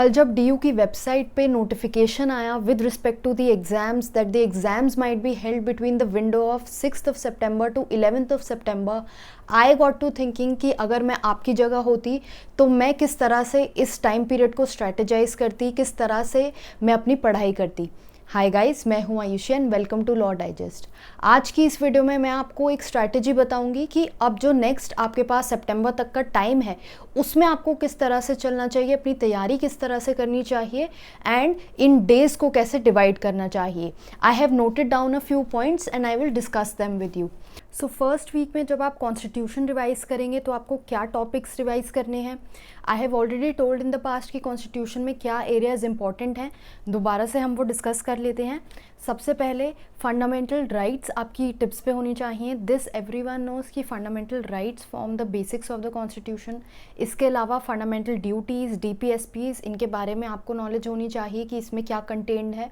कल जब डीयू की वेबसाइट पे नोटिफिकेशन आया with respect to the exams that the exams might be held between the window of 6th of September to 11th of September, I got to thinking कि अगर मैं आपकी जगह होती तो मैं किस तरह से इस टाइम पीरियड को स्ट्रैटेजाइज करती, किस तरह से मैं अपनी पढ़ाई करती। हाय गाइस, मैं हूं Ayushi and welcome to law digest. आज की इस वीडियो में मैं आपको एक स्ट्रैटेजी बताऊंगी कि अब जो नेक्स्ट आपके पास सितंबर तक का टाइम है उसमें आपको किस तरह से चलना चाहिए, अपनी तैयारी किस तरह से करनी चाहिए एंड इन डेज को कैसे डिवाइड करना चाहिए। I have noted down a few points and I will discuss them with you. So first week में जब आप कॉन्स्टिट्यूशन रिवाइज करेंगे तो आपको क्या टॉपिक्स रिवाइज करने हैं। I have already told in the past कि कॉन्स्टिट्यूशन में क्या एरियाज इंपॉर्टेंट हैं, दोबारा से हम वो डिस्कस कर लेते हैं। सबसे पहले फंडामेंटल राइट्स आपकी टिप्स पे होनी चाहिए। दिस एवरीवन नोज कि fundamental rights form the basics of the constitution. इसके अलावा फंडामेंटल ड्यूटीज़, डीपीएसपीज़, इनके बारे में आपको नॉलेज होनी चाहिए कि इसमें क्या कंटेंट है।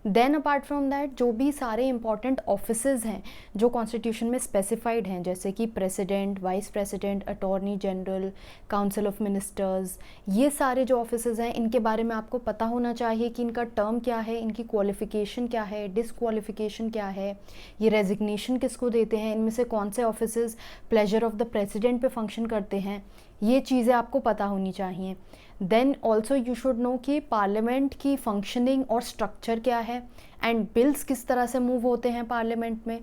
देन अपार्ट फ्रॉम दैट जो भी सारे इंपॉर्टेंट ऑफिसेज हैं जो कॉन्स्टिट्यूशन में स्पेसिफाइड हैं, जैसे कि president, vice president, attorney general, council of ministers, ये सारे जो ऑफिसेज हैं इनके बारे में आपको पता होना चाहिए कि इनका टर्म क्या है, इनकी क्वालिफिकेशन क्या है, डिसक्वालिफिकेशन क्या है, ये रेजिग्नेशन किसको देते हैं, इनमें से कौन से offices pleasure of the president पे फंक्शन करते हैं, ये चीज़ें आपको पता होनी चाहिए। Then also you should know कि पार्लियामेंट की फंक्शनिंग और स्ट्रक्चर क्या है एंड बिल्स किस तरह से मूव होते हैं पार्लियामेंट में।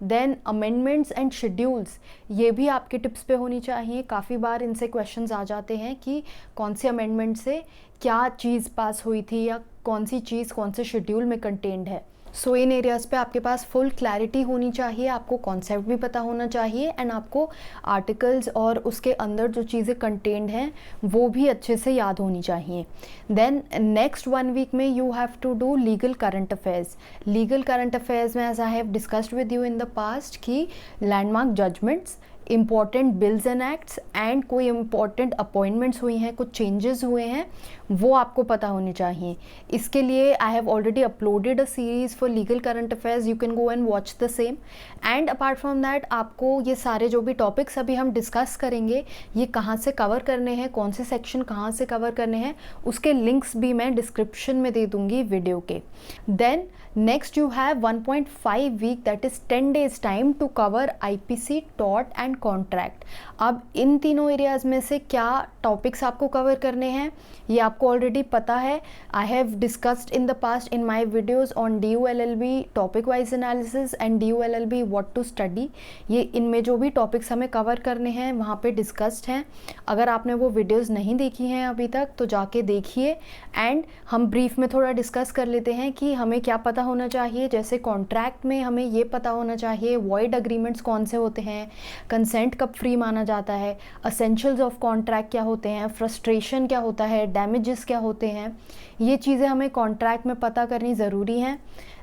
देन अमेंडमेंट्स एंड शेड्यूल्स, ये भी आपके टिप्स पे होनी चाहिए। काफ़ी बार इनसे क्वेश्चंस आ जाते हैं कि कौन सी अमेंडमेंट से क्या चीज़ पास हुई थी या कौन सी चीज़ कौन से शेड्यूल में कंटेन्ड है। सो इन एरियाज़ पे आपके पास फुल क्लैरिटी होनी चाहिए, आपको कॉन्सेप्ट भी पता होना चाहिए एंड आपको आर्टिकल्स और उसके अंदर जो चीज़ें कंटेन्ड हैं वो भी अच्छे से याद होनी चाहिए। देन नेक्स्ट 1 वीक में you have to do legal current affairs. Legal current affairs में as I have discussed with you in the past कि landmark judgments, important bills and acts and कोई इम्पॉर्टेंट अपॉइंटमेंट्स हुई हैं, कुछ changes हुए हैं, वो आपको पता होनी चाहिए। इसके लिए I have already uploaded a series for legal current affairs, you can go and watch the same. And apart from that आपको ये सारे जो भी टॉपिक्स अभी हम डिस्कस करेंगे ये कहाँ से कवर करने हैं, कौन से सेक्शन कहाँ से कवर करने हैं, उसके लिंक्स भी मैं डिस्क्रिप्शन में दे दूँगी वीडियो के। Then next you have 1.5 week that is 10 days time to cover IPC, tort and contract. अब इन तीनों एरियाज़ में से क्या टॉपिक्स आपको कवर करने हैं ये आपको ऑलरेडी पता है। I have discussed in the past in my videos on DU-LLB topic wise analysis and DU-LLB what to study. ये इनमें जो भी टॉपिक्स हमें कवर करने हैं वहाँ पे डिस्कस्ड हैं। अगर आपने वो वीडियोज़ नहीं देखी हैं अभी तक तो जाके देखिए एंड हम ब्रीफ में थोड़ा डिस्कस कर लेते हैं कि हमें क्या पता होना चाहिए। जैसे कॉन्ट्रैक्ट में हमें ये पता होना चाहिए वॉइड अग्रीमेंट्स कौन से होते हैं, कंसेंट कब फ्री माना जाता है, असेंशियल्स ऑफ कॉन्ट्रैक्ट क्या होते हैं, फ्रस्ट्रेशन क्या होता है, डैमेजेस क्या होते हैं, ये चीज़ें हमें कॉन्ट्रैक्ट में पता करनी ज़रूरी हैं।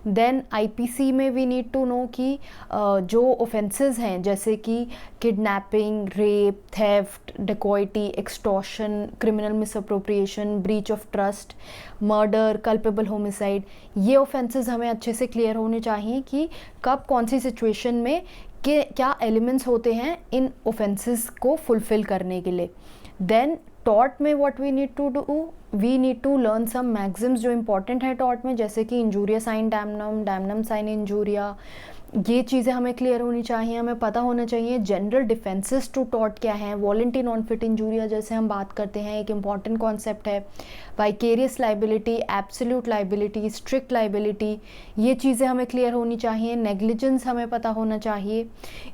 देन आईपीसी में वी नीड टू नो कि जो ऑफेंसेस हैं जैसे कि kidnapping, rape, theft, dacoity, extortion, criminal misappropriation, breach of trust, murder, culpable homicide, ये ऑफेंसेस हमें अच्छे से क्लियर होने चाहिए कि कब कौन सी सिचुएशन में क्या एलिमेंट्स होते हैं इन ऑफेंसेस को फुलफ़िल करने के लिए। देन टॉर्ट में what we need to do, we need to learn some maxims जो इंपॉर्टेंट है टॉर्ट में, जैसे कि injuria sine damnum, damnum sine injuria, ये चीज़ें हमें क्लियर होनी चाहिए। हमें पता होना चाहिए जनरल डिफेंसेस टू टॉर्ट क्या है, वॉलंटरी नॉन फिट इंजूरिया जैसे हम बात करते हैं, एक इम्पॉर्टेंट कॉन्सेप्ट है। Vicarious liability, absolute liability, strict liability, ये चीज़ें हमें क्लियर होनी चाहिए। नेग्लिजेंस हमें पता होना चाहिए।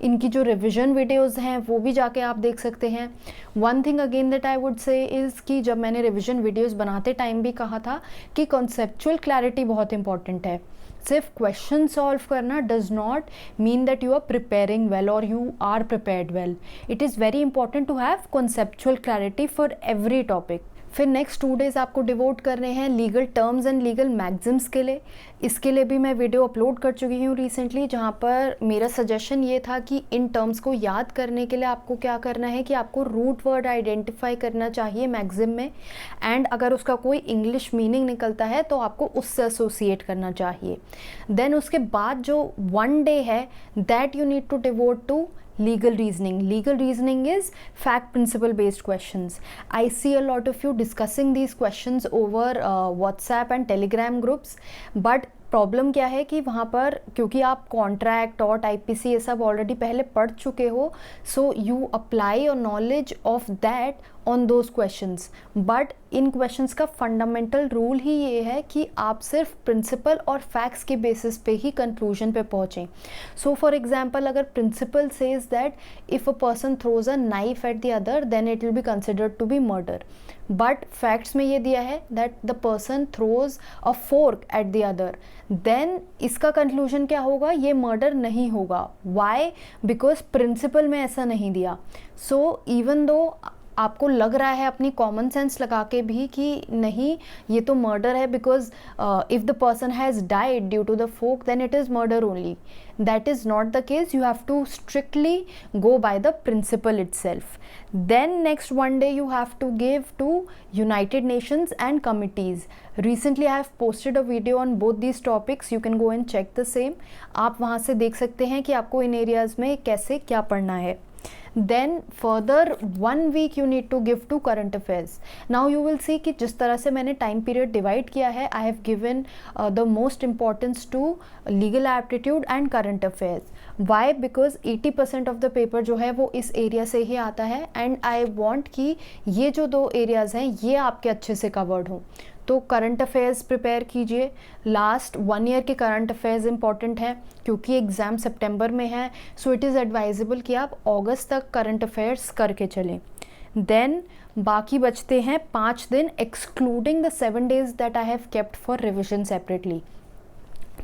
इनकी जो रिविजन वीडियोज़ हैं वो भी जाके आप देख सकते हैं। One thing again that I would say is कि जब मैंने रिविजन वीडियोज़ बनाते टाइम भी कहा था कि कॉन्सेप्चुअल क्लैरिटी बहुत इंपॉर्टेंट है। सिर्फ क्वेश्चन सॉल्व करना does not mean that you are preparing well और you are prepared well. It is very important to have conceptual clarity for every topic. फिर नेक्स्ट 2 days आपको डिवोट करने हैं legal terms and legal maxims के लिए। इसके लिए भी मैं वीडियो अपलोड कर चुकी हूँ रिसेंटली, जहाँ पर मेरा सजेशन ये था कि इन टर्म्स को याद करने के लिए आपको क्या करना है कि आपको रूट वर्ड आइडेंटिफाई करना चाहिए मैगजिम में, एंड अगर उसका कोई इंग्लिश मीनिंग निकलता है तो आपको उससे एसोसिएट करना चाहिए। देन उसके बाद जो 1 day है that you need to devote to legal reasoning. Legal reasoning is fact principle based questions. I see a lot of you discussing these questions over WhatsApp and Telegram groups, but problem क्या है कि वहाँ पर क्योंकि आप contract और IPC ये सब ऑलरेडी पहले पढ़ चुके हो, so you apply your knowledge of that on those questions. But in questions का फंडामेंटल रूल ही ये है कि आप सिर्फ प्रिंसिपल और फैक्ट्स के बेसिस पे ही कंक्लूजन पे पहुँचें. सो फॉर एग्जांपल, अगर principle says that if a person throws a knife at the other then it will be considered to be murder, but facts में ये दिया है that the person throws a fork at the other, then इसका conclusion क्या होगा, ये murder नहीं होगा. वाई? बिकॉज प्रिंसिपल में ऐसा नहीं दिया. सो इवन दो आपको लग रहा है अपनी कॉमन सेंस लगा के भी कि नहीं ये तो मर्डर है, because if the person has died due to the fork then it is murder only. That is not the case. You have to strictly go by the principle itself. Then next one day you have to give to United Nations and committees. Recently I have posted a video on both these topics. You can go and check the same. आप वहाँ से देख सकते हैं कि आपको इन areas में कैसे क्या पढ़ना है. Then further 1 week you need to give to current affairs. Now you will see कि जिस तरह से मैंने टाइम पीरियड डिवाइड किया है, I have given the most importance to legal aptitude and current affairs. Why? Because 80% of the paper जो है वो इस एरिया से ही आता है, and I want कि ये जो 2 एरियाज़ हैं ये आपके अच्छे से कवर्ड हों. तो करंट अफेयर्स प्रिपेयर कीजिए. लास्ट 1 ईयर के करंट अफेयर्स इंपॉर्टेंट है क्योंकि एग्ज़ाम सितंबर में है. सो इट इज़ एडवाइजेबल कि आप अगस्त तक करंट अफेयर्स करके चलें. देन बाकी बचते हैं 5 दिन excluding the 7 days that I have kept for revision separately.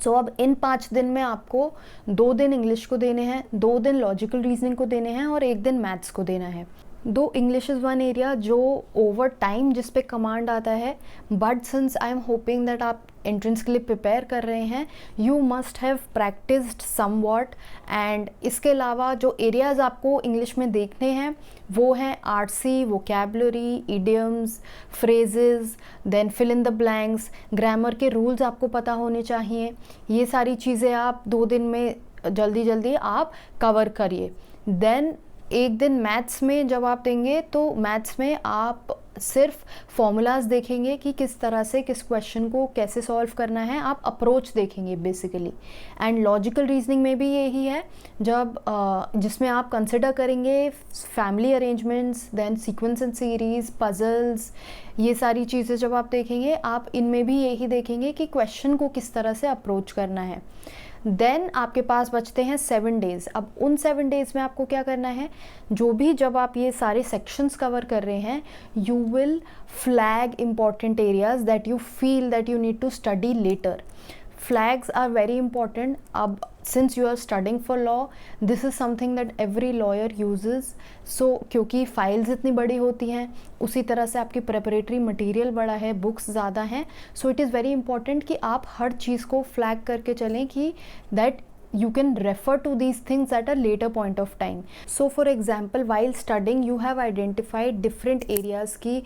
So अब इन 5 दिन में आपको 2 दिन इंग्लिश को देने हैं, 2 दिन लॉजिकल रीजनिंग को देने हैं और 1 दिन मैथ्स को देना है. दो इंग्लिश इज़ वन एरिया जो ओवर टाइम जिस पे कमांड आता है, but since I am hoping that आप एंट्रेंस के लिए प्रिपेयर कर रहे हैं, you must have practised somewhat. And इसके अलावा जो एरियाज़ आपको इंग्लिश में देखने हैं वो हैं RC, vocabulary, idioms, phrases, then fill in the blanks, grammar के रूल्स आपको पता होने चाहिए. ये सारी चीज़ें आप 2 दिन में जल्दी जल्दी आप कवर करिए. देन 1 दिन मैथ्स में जब आप देंगे तो मैथ्स में आप सिर्फ फॉर्मूलाज देखेंगे कि किस तरह से किस क्वेश्चन को कैसे सॉल्व करना है, आप अप्रोच देखेंगे बेसिकली. एंड लॉजिकल रीजनिंग में भी यही है, जब जिसमें आप कंसिडर करेंगे family arrangements, then sequence and series, puzzles, ये सारी चीज़ें जब आप देखेंगे आप इनमें भी यही देखेंगे कि क्वेश्चन को किस तरह से अप्रोच करना है. देन आपके पास बचते हैं 7 days. अब उन 7 days में आपको क्या करना है, जो भी जब आप ये सारे सेक्शंस कवर कर रहे हैं, you will flag important areas that you feel that you need to study later. Flags are very important. अब since you are studying for law, this is something that every lawyer uses. So क्योंकि files इतनी बड़ी होती हैं, उसी तरह से आपकी प्रेपरेटरी मटेरियल बड़ा है, बुक्स ज़्यादा हैं. So it is very important कि आप हर चीज़ को फ्लैग करके चलें कि that you can refer to these things at a later point of time. So for example, while studying you have identified different areas की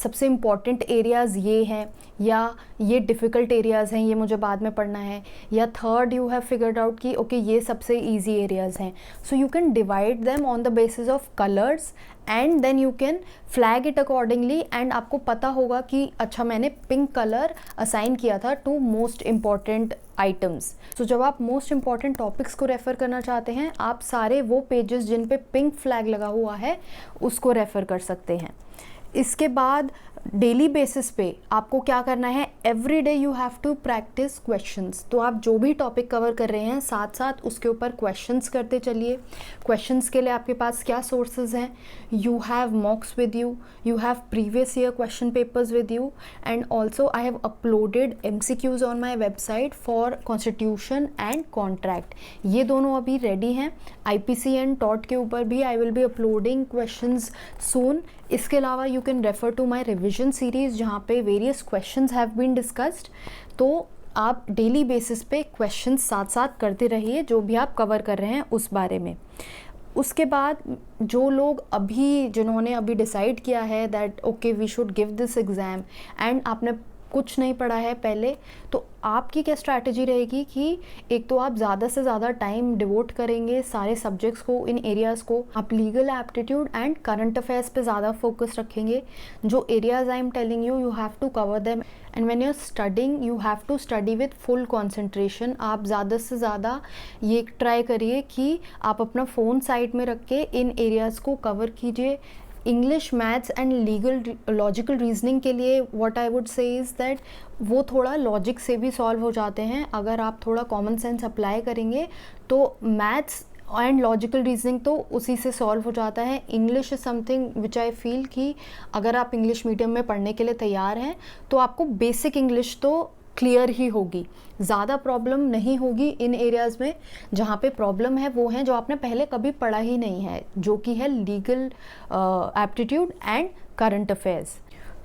सबसे important areas ये हैं या ये difficult areas हैं, ये मुझे बाद में पढ़ना है, या third you have figured out कि okay ये सबसे easy areas हैं. So you can divide them on the basis of colors and then you can flag it accordingly. and आपको पता होगा कि अच्छा मैंने पिंक कलर असाइन किया था टू मोस्ट इम्पॉर्टेंट आइटम्स. तो जब आप मोस्ट इम्पॉर्टेंट टॉपिक्स को रेफ़र करना चाहते हैं, आप सारे वो पेजेस जिन पे पिंक फ्लैग लगा हुआ है उसको रेफ़र कर सकते हैं. इसके बाद डेली बेसिस पे आपको क्या करना है, every day you have to practise questions. तो आप जो भी टॉपिक कवर कर रहे हैं साथ साथ उसके ऊपर क्वेश्चंस करते चलिए. क्वेश्चंस के लिए आपके पास क्या सोर्सेज हैं, you have मॉक्स with you, you have previous year question papers with you, and also I have uploaded MCQs on my website for constitution and contract. ये दोनों अभी रेडी हैं. IPC एंड टॉट के ऊपर भी I will be uploading questions soon. इसके अलावा you can refer to my revision series जहाँ पे various questions have been discussed. तो आप डेली बेसिस पे क्वेश्चंस साथ साथ करते रहिए जो भी आप कवर कर रहे हैं उस बारे में. उसके बाद जो लोग जिन्होंने अभी डिसाइड किया है that okay we should give this exam, and आपने कुछ नहीं पढ़ा है पहले, तो आपकी क्या स्ट्रैटेजी रहेगी कि एक तो आप ज़्यादा से ज़्यादा टाइम डिवोट करेंगे सारे सब्जेक्ट्स को, इन एरियाज़ को। आप legal aptitude and current affairs पे ज़्यादा फोकस रखेंगे। जो areas I am telling you, you have to cover them, and when you are studying you have to study with full concentration. आप ज़्यादा से ज़्यादा ये ट्राई करिए कि आप अपना फ़ोन साइड में रख के इन एरियाज़ को कवर कीजिए। English, maths and legal logical reasoning के लिए what I would say is that वो थोड़ा लॉजिक से भी सॉल्व हो जाते हैं। अगर आप थोड़ा कॉमन सेंस अप्लाई करेंगे तो मैथ्स एंड लॉजिकल रीजनिंग तो उसी से सॉल्व हो जाता है। English is something which I feel कि अगर आप इंग्लिश मीडियम में पढ़ने के लिए तैयार हैं तो आपको बेसिक इंग्लिश तो क्लियर ही होगी, ज़्यादा प्रॉब्लम नहीं होगी। इन एरियाज़ में जहाँ पे प्रॉब्लम है वो हैं जो आपने पहले कभी पढ़ा ही नहीं है, जो कि है legal aptitude and current affairs.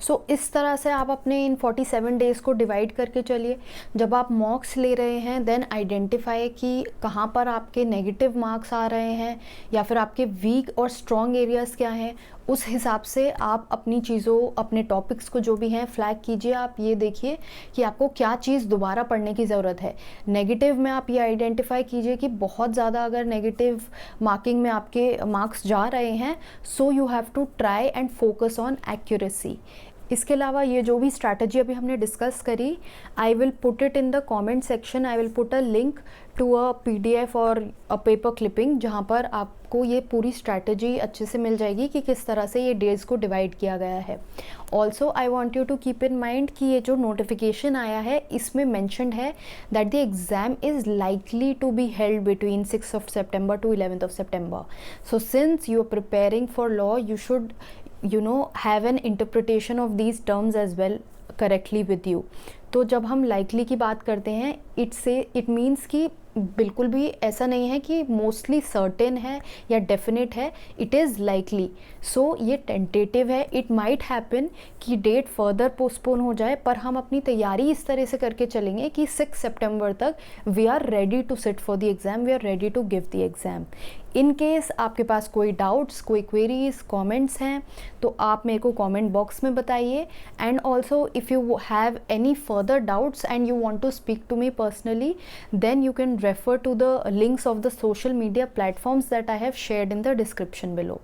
So इस तरह से आप अपने इन 47 डेज़ को डिवाइड करके चलिए। जब आप मॉक्स ले रहे हैं देन आइडेंटिफाई कि कहाँ पर आपके नेगेटिव मार्क्स आ रहे हैं या फिर आपके वीक और स्ट्रॉन्ग एरियाज़ क्या हैं। उस हिसाब से आप अपनी चीज़ों, अपने टॉपिक्स को जो भी हैं फ्लैग कीजिए। आप ये देखिए कि आपको क्या चीज़ दोबारा पढ़ने की ज़रूरत है। नेगेटिव में आप ये आइडेंटिफाई कीजिए कि बहुत ज़्यादा अगर नेगेटिव मार्किंग में आपके मार्क्स जा रहे हैं, so you have to try and focus on accuracy. इसके अलावा ये जो भी स्ट्रैटेजी अभी हमने डिस्कस करी, I will put it in the comment section. I will put a link to a PDF और अ पेपर क्लिपिंग जहाँ पर आपको ये पूरी स्ट्रैटेजी अच्छे से मिल जाएगी कि किस तरह से ये डेज़ को डिवाइड किया गया है। Also I want you to keep in mind कि ये जो नोटिफिकेशन आया है इसमें मैंशनड है that the exam is likely to be held between 6 September to 11 September. So since you are preparing for law, you should have an interpretation of these terms as well correctly with you. तो जब हम likely की बात करते हैं, it means कि बिल्कुल भी ऐसा नहीं है कि मोस्टली सर्टेन है या डेफिनेट है, इट इज़ लाइकली। सो ये टेंटेटिव है, इट माइट हैपन कि डेट फर्दर पोस्टपोन हो जाए, पर हम अपनी तैयारी इस तरह से करके चलेंगे कि 6 September तक we are ready to sit for the exam, we are ready to give the exam. In case आपके पास कोई डाउट्स, कोई क्वेरीज, कमेंट्स हैं तो आप मेरे को कमेंट बॉक्स में बताइए। And also if you have any further doubts and you want to speak to me personally, then you can refer to the links of the social media platforms that I have shared in the description below.